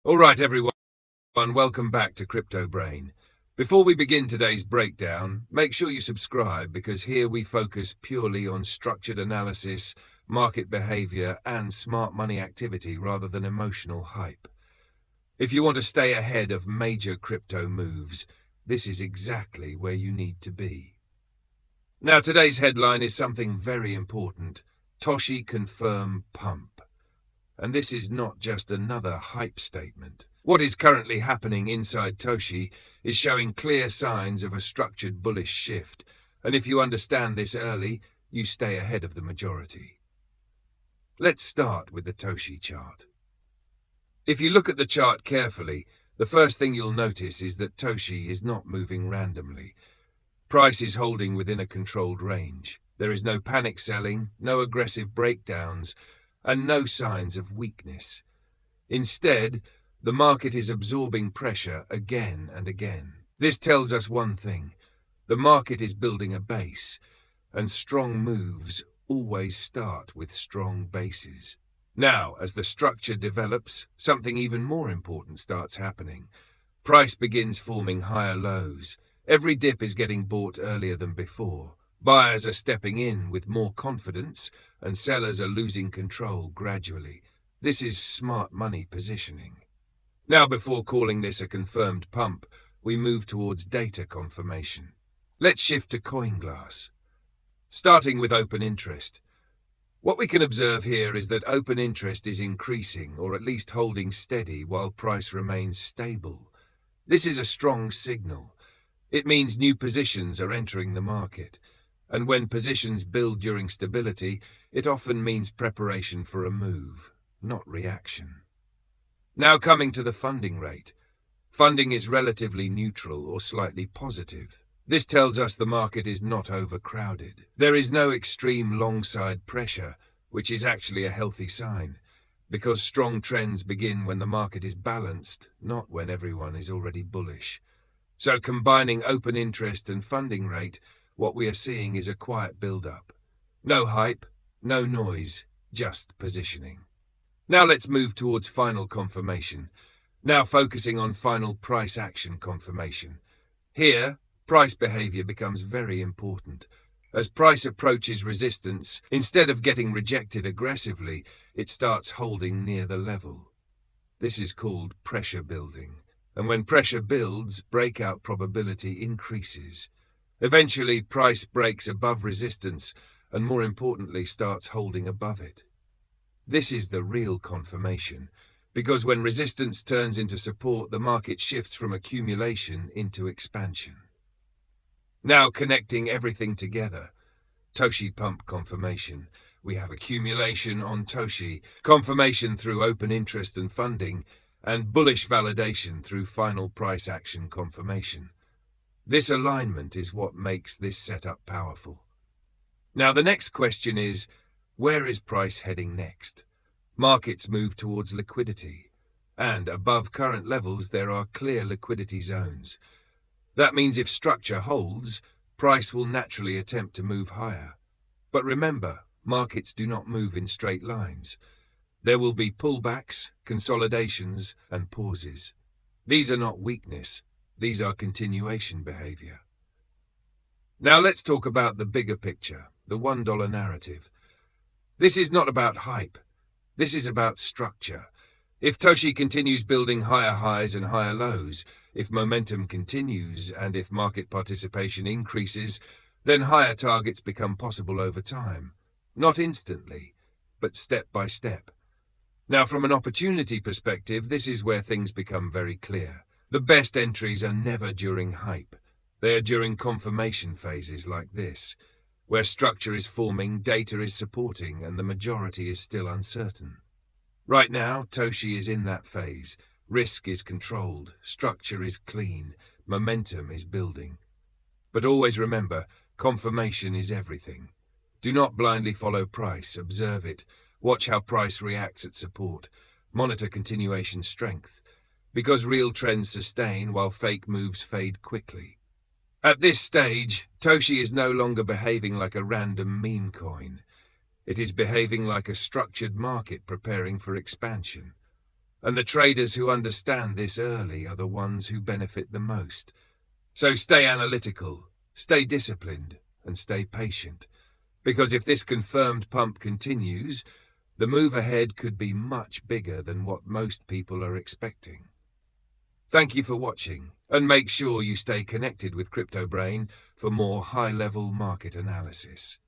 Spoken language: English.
Alright everyone, welcome back to Crypto Brain. Before we begin today's breakdown, make sure you subscribe because here we focus purely on structured analysis, market behavior, and smart money activity rather than emotional hype. If you want to stay ahead of major crypto moves, this is exactly where you need to be. Now today's headline is something very important. Toshi confirm pump. And this is not just another hype statement. What is currently happening inside Toshi is showing clear signs of a structured bullish shift, and if you understand this early, you stay ahead of the majority. Let's start with the Toshi chart. If you look at the chart carefully, the first thing you'll notice is that Toshi is not moving randomly. Price is holding within a controlled range. There is no panic selling, no aggressive breakdowns, and no signs of weakness. Instead, the market is absorbing pressure again and again. This tells us one thing: the market is building a base, and strong moves always start with strong bases. Now, as the structure develops, something even more important starts happening. Price begins forming higher lows. Every dip is getting bought earlier than before. Buyers are stepping in with more confidence, and sellers are losing control gradually. This is smart money positioning. Now, before calling this a confirmed pump, we move towards data confirmation. Let's shift to CoinGlass. Starting with open interest. What we can observe here is that open interest is increasing, or at least holding steady, while price remains stable. This is a strong signal. It means new positions are entering the market. And when positions build during stability, it often means preparation for a move, not reaction. Now coming to the funding rate. Funding is relatively neutral or slightly positive. This tells us the market is not overcrowded. There is no extreme long-side pressure, which is actually a healthy sign, because strong trends begin when the market is balanced, not when everyone is already bullish. So combining open interest and funding rate, what we are seeing is a quiet build-up. No hype, no noise, just positioning. Now let's move towards final confirmation. Now focusing on final price action confirmation. Here, price behavior becomes very important. As price approaches resistance, instead of getting rejected aggressively, it starts holding near the level. This is called pressure building. And when pressure builds, breakout probability increases. Eventually, price breaks above resistance and, more importantly, starts holding above it. This is the real confirmation, because when resistance turns into support, the market shifts from accumulation into expansion. Now connecting everything together. Toshi pump confirmation. We have accumulation on Toshi, confirmation through open interest and funding, and bullish validation through final price action confirmation. This alignment is what makes this setup powerful. Now the next question is, where is price heading next? Markets move towards liquidity, and above current levels there are clear liquidity zones. That means if structure holds, price will naturally attempt to move higher. But remember, markets do not move in straight lines. There will be pullbacks, consolidations, and pauses. These are not weakness. These are continuation behavior. Now let's talk about the bigger picture, the $1 narrative. This is not about hype. This is about structure. If Toshi continues building higher highs and higher lows, if momentum continues, and if market participation increases, then higher targets become possible over time. Not instantly, but step by step. Now, from an opportunity perspective, this is where things become very clear. The best entries are never during hype. They are during confirmation phases like this, where structure is forming, data is supporting, and the majority is still uncertain. Right now, Toshi is in that phase. Risk is controlled, structure is clean, momentum is building. But always remember, confirmation is everything. Do not blindly follow price, observe it. Watch how price reacts at support. Monitor continuation strength. Because real trends sustain while fake moves fade quickly. At this stage, Toshi is no longer behaving like a random meme coin. It is behaving like a structured market preparing for expansion. And the traders who understand this early are the ones who benefit the most. So stay analytical, stay disciplined, and stay patient. Because if this confirmed pump continues, the move ahead could be much bigger than what most people are expecting. Thank you for watching, and make sure you stay connected with Crypto Brain for more high-level market analysis.